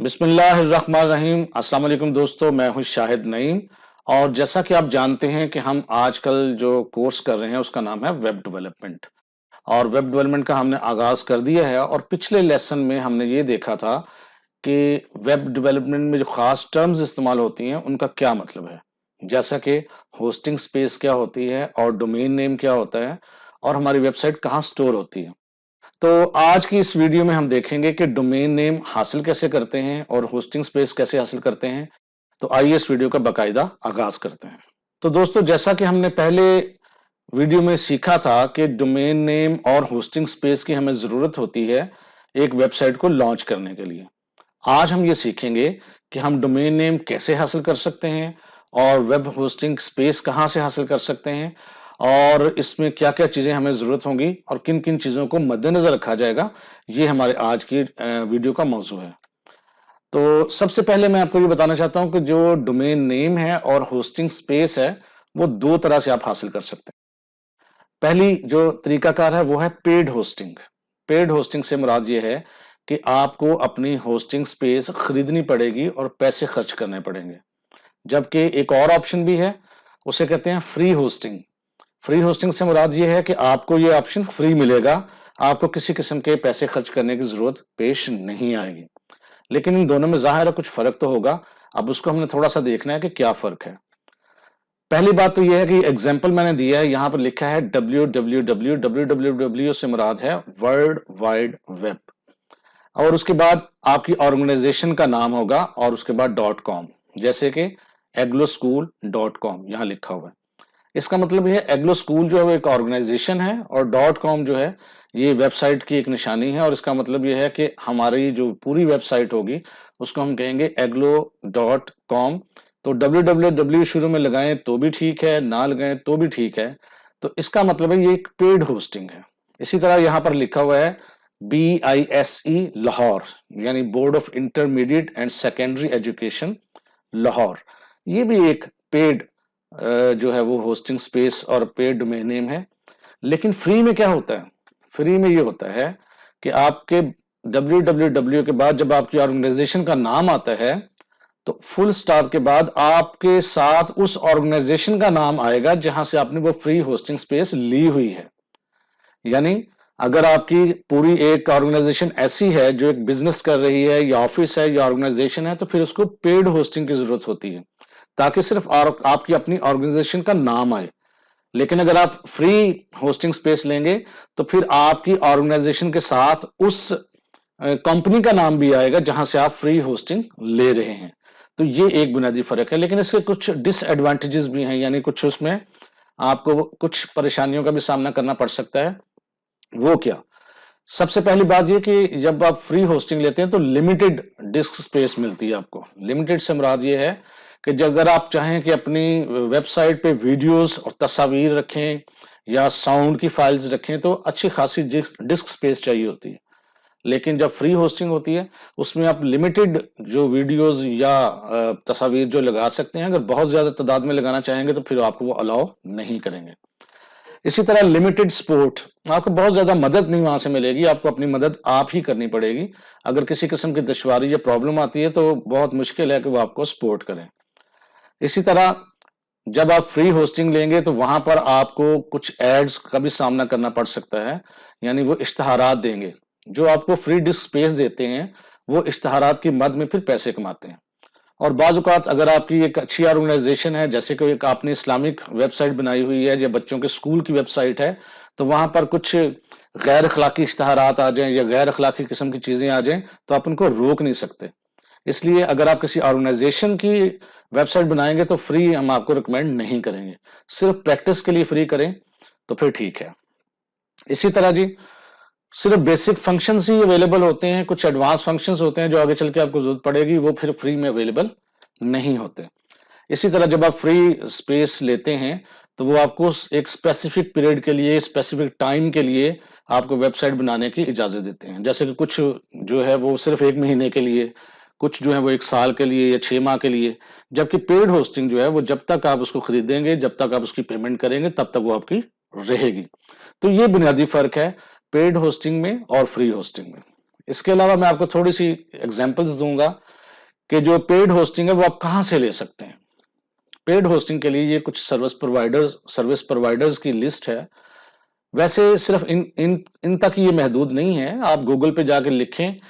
बिस्मिल्लाहिर्रहमानिर्रहीम। अस्सलाम वालेकुम दोस्तों, मैं हूं शाहिद नईम। और जैसा कि आप जानते हैं कि हम आजकल जो कोर्स कर रहे हैं उसका नाम है वेब डेवलपमेंट। और वेब डेवलपमेंट का हमने आगाज कर दिया है। और पिछले लेसन में हमने ये देखा था कि वेब डेवलपमेंट में जो खास टर्म्स इस्तेमाल होती हैं उनका क्या मतलब है, जैसा कि होस्टिंग स्पेस क्या होती है और डोमेन नेम क्या होता है और हमारी वेबसाइट कहाँ स्टोर होती है। तो आज की इस वीडियो में हम देखेंगे कि डोमेन नेम हासिल कैसे करते हैं और होस्टिंग स्पेस कैसे हासिल करते हैं। तो आइए इस वीडियो का बकायदा आगाज करते हैं। तो दोस्तों, जैसा कि हमने पहले वीडियो में सीखा था कि डोमेन नेम और होस्टिंग स्पेस की हमें जरूरत होती है एक वेबसाइट को लॉन्च करने के लिए। आज हम ये सीखेंगे कि हम डोमेन नेम कैसे हासिल कर सकते हैं और वेब होस्टिंग स्पेस कहाँ से हासिल कर सकते हैं और इसमें क्या क्या चीजें हमें जरूरत होंगी और किन किन चीजों को मद्देनजर रखा जाएगा। ये हमारे आज की वीडियो का मौजू है। तो सबसे पहले मैं आपको ये बताना चाहता हूं कि जो डोमेन नेम है और होस्टिंग स्पेस है वो दो तरह से आप हासिल कर सकते हैं। पहली जो तरीकाकार है वो है पेड होस्टिंग। पेड होस्टिंग से मुराद ये है कि आपको अपनी होस्टिंग स्पेस खरीदनी पड़ेगी और पैसे खर्च करने पड़ेंगे। जबकि एक और ऑप्शन भी है, उसे कहते हैं फ्री होस्टिंग। फ्री होस्टिंग से मुराद ये है कि आपको ये ऑप्शन फ्री मिलेगा, आपको किसी किस्म के पैसे खर्च करने की जरूरत पेश नहीं आएगी। लेकिन इन दोनों में जाहिर है कुछ फर्क तो होगा। अब उसको हमने थोड़ा सा देखना है कि क्या फर्क है। पहली बात तो यह है कि एग्जाम्पल मैंने दिया है, यहां पर लिखा है www से मुराद है वर्ल्ड वाइड वेब। और उसके बाद आपकी ऑर्गेनाइजेशन का नाम होगा और उसके बाद .com, जैसे कि egloschool.com यहां लिखा हुआ है। इसका मतलब यह है एग्लो स्कूल जो है वो एक ऑर्गेनाइजेशन है और .com जो है ये वेबसाइट की एक निशानी है। और इसका मतलब यह है कि हमारी जो पूरी वेबसाइट होगी उसको हम कहेंगे eglo.com। तो www शुरू में लगाएं तो भी ठीक है, ना लगाएं तो भी ठीक है। तो इसका मतलब है ये एक पेड होस्टिंग है। इसी तरह यहां पर लिखा हुआ है BISE लाहौर, यानी board of intermediate and secondary education Lahore. ये भी एक पेड जो है वो होस्टिंग स्पेस और पेड डोमेन नेम है। लेकिन फ्री में क्या होता है? फ्री में ये होता है कि आपके www के बाद जब आपकी ऑर्गेनाइजेशन का नाम आता है तो फुल स्टॉप के बाद आपके साथ उस ऑर्गेनाइजेशन का नाम आएगा जहां से आपने वो फ्री होस्टिंग स्पेस ली हुई है। यानी अगर आपकी पूरी एक ऑर्गेनाइजेशन ऐसी है जो एक बिजनेस कर रही है या ऑफिस है या ऑर्गेनाइजेशन है तो फिर उसको पेड होस्टिंग की जरूरत होती है ताकि सिर्फ आपकी अपनी ऑर्गेनाइजेशन का नाम आए। लेकिन अगर आप फ्री होस्टिंग स्पेस लेंगे तो फिर आपकी ऑर्गेनाइजेशन के साथ उस कंपनी का नाम भी आएगा जहां से आप फ्री होस्टिंग ले रहे हैं। तो ये एक बुनियादी फर्क है। लेकिन इसके कुछ डिसएडवांटेजेस भी हैं, यानी कुछ उसमें आपको कुछ परेशानियों का भी सामना करना पड़ सकता है। वो क्या? सबसे पहली बात ये कि जब आप फ्री होस्टिंग लेते हैं तो लिमिटेड डिस्क स्पेस मिलती है आपको। लिमिटेड से मुराद ये है कि जब अगर आप चाहें कि अपनी वेबसाइट पे वीडियोस और तस्वीर रखें या साउंड की फाइल्स रखें तो अच्छी खासी डिस्क स्पेस चाहिए होती है। लेकिन जब फ्री होस्टिंग होती है उसमें आप लिमिटेड जो वीडियोस या तस्वीर जो लगा सकते हैं, अगर बहुत ज्यादा तादाद में लगाना चाहेंगे तो फिर आपको वो अलाउ नहीं करेंगे। इसी तरह लिमिटेड सपोर्ट, आपको बहुत ज्यादा मदद नहीं वहां से मिलेगी, आपको अपनी मदद आप ही करनी पड़ेगी। अगर किसी किस्म की दुश्वारी या प्रॉब्लम आती है तो बहुत मुश्किल है कि वो आपको सपोर्ट करें। इसी तरह जब आप फ्री होस्टिंग लेंगे तो वहां पर आपको कुछ एड्स का भी सामना करना पड़ सकता है, यानी वो इश्तहारात देंगे। जो आपको फ्री डिस्क स्पेस देते हैं वो इश्तहारात की मद में फिर पैसे कमाते हैं। और बाज़ औक़ात अगर आपकी एक अच्छी ऑर्गेनाइजेशन है, जैसे कि एक आपने इस्लामिक वेबसाइट बनाई हुई है या बच्चों के स्कूल की वेबसाइट है, तो वहां पर कुछ गैर अखलाकी इश्तहारात आ जाएं या गैर अखलाकी किस्म की चीजें आ जाएं तो आप उनको रोक नहीं सकते। इसलिए अगर आप किसी ऑर्गेनाइजेशन की वेबसाइट बनाएंगे तो फ्री हम आपको रिकमेंड नहीं करेंगे। सिर्फ प्रैक्टिस के लिए फ्री करें तो फिर ठीक है। इसी तरह जी, सिर्फ बेसिक फंक्शंस ही अवेलेबल होते हैं, कुछ एडवांस फंक्शंस होते हैं जो आगे चल के आपको जरूरत पड़ेगी, वो फिर फ्री में अवेलेबल नहीं होते। इसी तरह जब आप फ्री स्पेस लेते हैं तो वो आपको एक स्पेसिफिक पीरियड के लिए, स्पेसिफिक टाइम के लिए आपको वेबसाइट बनाने की इजाजत देते हैं। जैसे कि कुछ जो है वो सिर्फ 1 महीने के लिए, कुछ जो है वो 1 साल के लिए या 6 माह के लिए। जबकि पेड होस्टिंग जो है वो जब तक आप उसको खरीदेंगे, जब तक आप उसकी पेमेंट करेंगे तब तक वो आपकी रहेगी। तो ये बुनियादी फर्क है पेड होस्टिंग में और फ्री होस्टिंग में। इसके अलावा मैं आपको थोड़ी सी एग्जांपल्स दूंगा کہ जो पेड होस्टिंग है वो आप कहां से ले सकते हैं। पेड होस्टिंग के लिए ये कुछ सर्विस प्रोवाइडर्स की लिस्ट है। वैसे सिर्फ इन तक ये महदूद नहीं है। आप गूगल पे जाके लिखें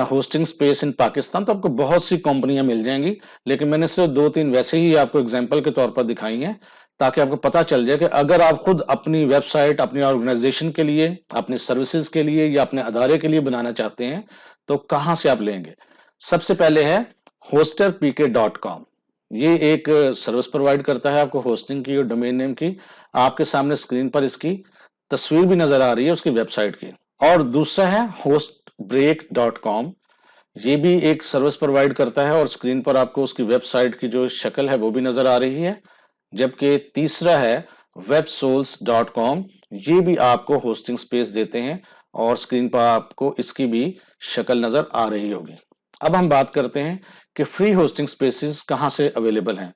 होस्टिंग स्पेस इन पाकिस्तान तो आपको बहुत सी कंपनियां मिल जाएंगी, लेकिन मैंने सिर्फ 2-3 वैसे ही आपको एग्जांपल के तौर पर दिखाई हैं ताकि आपको पता चल जाए कि अगर आप खुद अपनी वेबसाइट अपनी ऑर्गेनाइजेशन के लिए, अपनी सर्विसेज के लिए या अपने अदारे के लिए बनाना चाहते हैं तो कहां से आप लेंगे। सबसे पहले है hosterpk.com। ये एक सर्विस प्रोवाइड करता है आपको होस्टिंग की और डोमेन नेम की। आपके सामने स्क्रीन पर इसकी तस्वीर भी नजर आ रही है उसकी वेबसाइट की। और दूसरा है hostbreak.com। ये भी एक सर्विस प्रोवाइड करता है और स्क्रीन पर आपको उसकी वेबसाइट की जो शक्ल है वो भी नजर आ रही है। जबकि तीसरा है websouls.com। ये भी आपको होस्टिंग स्पेस देते हैं और स्क्रीन पर आपको इसकी भी शक्ल नजर आ रही होगी। अब हम बात करते हैं कि फ्री होस्टिंग स्पेसेस कहां से अवेलेबल हैं।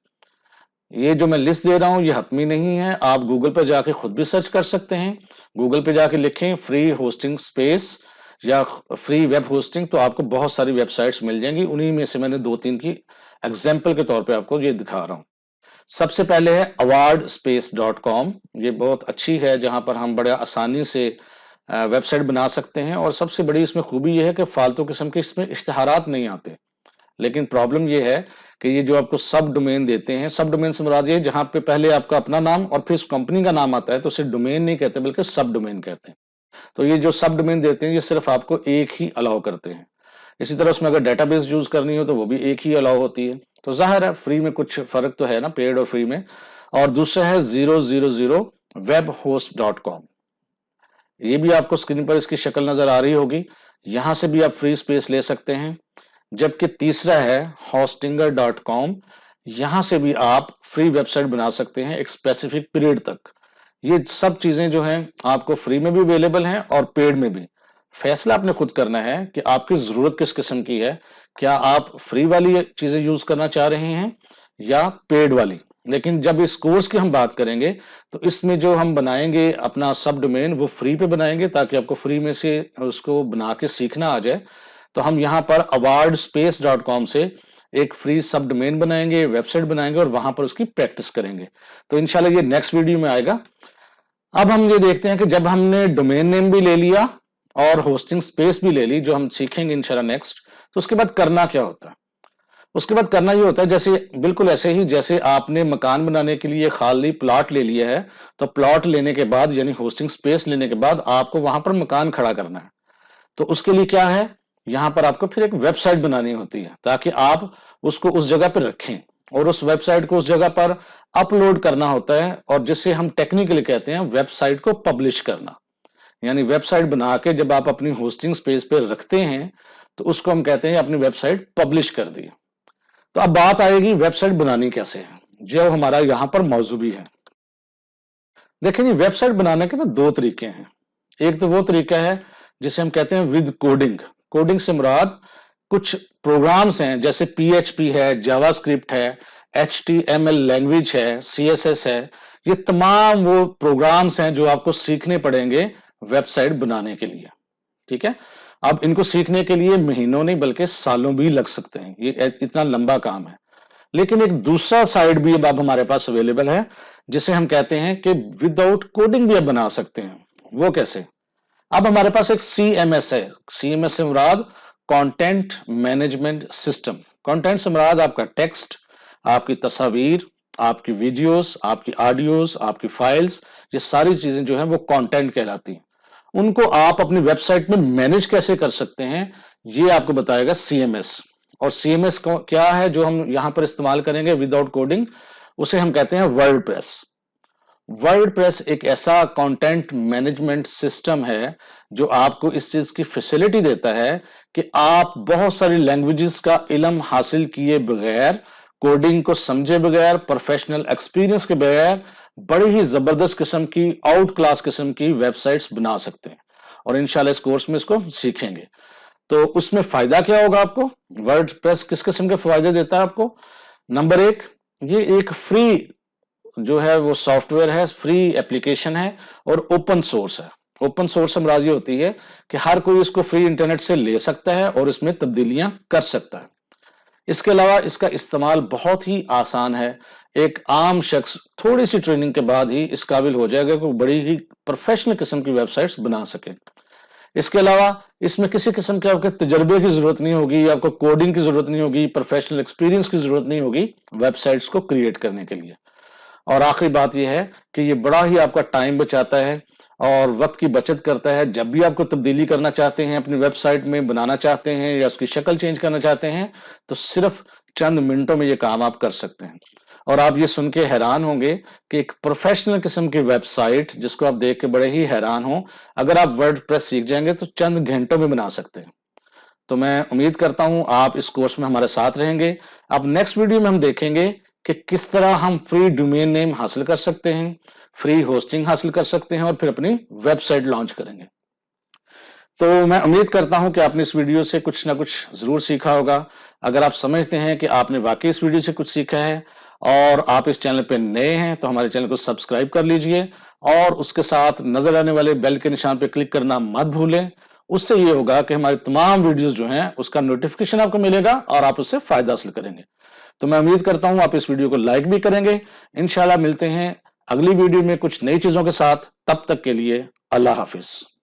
ये जो मैं लिस्ट दे रहा हूं ये हतमी नहीं है, आप गूगल पर जाके खुद भी सर्च कर सकते हैं। गूगल पे जाके लिखें फ्री होस्टिंग स्पेस या फ्री वेब होस्टिंग तो आपको बहुत सारी वेबसाइट्स मिल जाएंगी। उन्हीं में से मैंने 2-3 की एग्जाम्पल के तौर पे आपको ये दिखा रहा हूं। सबसे पहले है awardspace.com। ये बहुत अच्छी है जहां पर हम बड़े आसानी से वेबसाइट बना सकते हैं और सबसे बड़ी इसमें खूबी यह है कि फालतू किस्म के इसमें इश्तिहारात नहीं आते। लेकिन प्रॉब्लम यह है कि ये जो आपको सब डोमेन देते हैं, सब डोमेन से मुराद ये जहां पे पहले आपका अपना नाम और फिर उस कंपनी का नाम आता है तो उसे डोमेन नहीं कहते बल्कि सब डोमेन कहते हैं। तो ये जो सब डोमेन देते हैं ये सिर्फ आपको एक ही अलाउ करते हैं। इसी तरह उसमें अगर डेटाबेस यूज करनी हो तो वो भी एक ही अलाउ होती है। तो जाहिर है फ्री में कुछ फर्क तो है ना, पेड और फ्री में। और दूसरा है 000webhost.com। ये भी आपको स्क्रीन पर इसकी शक्ल नजर आ रही होगी। यहां से भी आप फ्री स्पेस ले सकते हैं। जबकि तीसरा है hostinger.com। यहां से भी आप फ्री वेबसाइट बना सकते हैं एक स्पेसिफिक पीरियड तक। ये सब चीजें जो हैं आपको फ्री में भी अवेलेबल हैं और पेड में भी। फैसला आपने खुद करना है कि आपकी जरूरत किस किस्म की है। क्या आप फ्री वाली चीजें यूज करना चाह रहे हैं या पेड वाली। लेकिन जब इस कोर्स की हम बात करेंगे तो इसमें जो हम बनाएंगे अपना सब डोमेन वो फ्री पे बनाएंगे ताकि आपको फ्री में से उसको बना के सीखना आ जाए। तो हम यहाँ पर awardspace.com से एक फ्री सब डोमेन बनाएंगे, वेबसाइट बनाएंगे और वहां पर उसकी प्रैक्टिस करेंगे। तो इंशाल्लाह ये नेक्स्ट वीडियो में आएगा। अब हम ये देखते हैं कि जब हमने डोमेन नेम भी ले लिया और होस्टिंग स्पेस भी ले ली जो हम सीखेंगे इंशाल्लाह नेक्स्ट, तो उसके बाद करना क्या होता है। उसके बाद करना ये होता है जैसे बिल्कुल ऐसे ही जैसे आपने मकान बनाने के लिए खाली प्लॉट ले लिया है तो प्लॉट लेने के बाद यानी होस्टिंग स्पेस लेने के बाद आपको वहां पर मकान खड़ा करना है। तो उसके लिए क्या है, यहां पर आपको फिर एक वेबसाइट बनानी होती है ताकि आप उसको उस जगह पर रखें और उस वेबसाइट को उस जगह पर अपलोड करना होता है और जिसे हम टेक्निकली कहते हैं वेबसाइट को पब्लिश करना। यानी वेबसाइट बना के जब आप अपनी होस्टिंग स्पेस पे रखते हैं तो उसको हम कहते हैं अपनी वेबसाइट पब्लिश कर दी। तो अब बात आएगी वेबसाइट बनानी कैसे है, जो हमारा यहां पर मौजू भी है। देखिए जी, वेबसाइट बनाने के तो 2 तरीके हैं। एक तो वो तरीका है जिसे हम कहते हैं विद कोडिंग। कोडिंग से मुराद कुछ प्रोग्राम्स हैं जैसे PHP है, जावास्क्रिप्ट है, HTML लैंग्वेज है, CSS है। ये तमाम वो प्रोग्राम्स हैं जो आपको सीखने पड़ेंगे वेबसाइट बनाने के लिए। ठीक है, अब इनको सीखने के लिए महीनों नहीं बल्कि सालों भी लग सकते हैं, ये इतना लंबा काम है। लेकिन एक दूसरा साइड भी अब हमारे पास अवेलेबल है जिसे हम कहते हैं कि विदाउट कोडिंग भी आप बना सकते हैं। वो कैसे, अब हमारे पास एक CMS है। CMS से मुराद कंटेंट मैनेजमेंट सिस्टम। कंटेंट से मुराद आपका टेक्स्ट, आपकी तस्वीर, आपकी वीडियोस, आपकी ऑडियोस, आपकी फाइल्स, ये सारी चीजें जो हैं वो कंटेंट कहलाती हैं। उनको आप अपनी वेबसाइट में मैनेज कैसे कर सकते हैं ये आपको बताएगा CMS। और CMS क्या है जो हम यहां पर इस्तेमाल करेंगे विदाउट कोडिंग, उसे हम कहते हैं वर्डप्रेस। वर्डप्रेस एक ऐसा कंटेंट मैनेजमेंट सिस्टम है जो आपको इस चीज की फैसिलिटी देता है कि आप बहुत सारी लैंग्वेजेस का इल्म हासिल किए बगैर, कोडिंग को समझे बगैर, प्रोफेशनल एक्सपीरियंस के बगैर बड़ी ही जबरदस्त किस्म की, आउट क्लास किस्म की वेबसाइट्स बना सकते हैं। और इंशाल्लाह इस कोर्स में इसको सीखेंगे। तो उसमें फायदा क्या होगा आपको, वर्डप्रेस किस किस्म के फायदे देता है आपको। नंबर 1, ये एक फ्री जो है वो सॉफ्टवेयर है, फ्री एप्लीकेशन है और ओपन सोर्स है। ओपन सोर्स से मुराद ये होती है कि हर कोई इसको फ्री इंटरनेट से ले सकता है और इसमें तब्दीलियां कर सकता है। اس کے علاوہ اس کا استعمال بہت ہی آسان ہے، ایک عام شخص تھوڑی سی ٹریننگ کے بعد ہی اس قابل ہو جائے گا کہ وہ بڑی ہی پروفیشنل قسم کی ویب سائٹس بنا سکے۔ اس کے علاوہ اس میں کسی قسم کے آپ کے تجربے کی ضرورت نہیں ہوگی، آپ کو کوڈنگ کی ضرورت نہیں ہوگی، پروفیشنل ایکسپیرینس کی ضرورت نہیں ہوگی ویب سائٹس کو کریٹ کرنے کے لیے۔ اور آخری بات یہ ہے کہ یہ بڑا ہی آپ کا ٹائم بچاتا ہے اور وقت کی بچت کرتا ہے۔ جب بھی آپ کو تبدیلی کرنا چاہتے ہیں، اپنی ویب سائٹ میں بنانا چاہتے ہیں یا اس کی شکل چینج کرنا چاہتے ہیں، تو صرف چند منٹوں میں یہ کام آپ کر سکتے ہیں۔ اور آپ یہ سن کے حیران ہوں گے کہ ایک پروفیشنل قسم کی ویب سائٹ جس کو آپ دیکھ کے بڑے ہی حیران ہوں، اگر آپ ورڈ پریس سیکھ جائیں گے تو چند گھنٹوں میں بنا سکتے ہیں۔ تو میں امید کرتا ہوں آپ اس کورس میں ہمارے ساتھ رہیں گے۔ اب نیکسٹ ویڈیو میں ہم دیکھیں گے کہ کس طرح ہم فری ڈومین نیم حاصل کر سکتے ہیں، فری ہوسٹنگ حاصل کر سکتے ہیں اور پھر اپنی ویب سائٹ لانچ کریں گے۔ تو میں امید کرتا ہوں کہ آپ نے اس ویڈیو سے کچھ نہ کچھ ضرور سیکھا ہوگا۔ اگر آپ سمجھتے ہیں کہ آپ نے واقعی اس ویڈیو سے کچھ سیکھا ہے اور آپ اس چینل پہ نئے ہیں تو ہمارے چینل کو سبسکرائب کر لیجئے اور اس کے ساتھ نظر آنے والے بیل کے نشان پہ کلک کرنا مت بھولیں۔ اس سے یہ ہوگا کہ ہماری تمام ویڈیوز جو ہیں اس کا نوٹیفیکیشن آپ کو ملے گا اور آپ اس سے فائدہ حاصل کریں گے۔ تو میں امید کرتا ہوں آپ اس ویڈیو کو لائک بھی کریں گے۔ انشاءاللہ ملتے ہیں اگلی ویڈیو میں کچھ نئی چیزوں کے ساتھ، تب تک کے لیے اللہ حافظ۔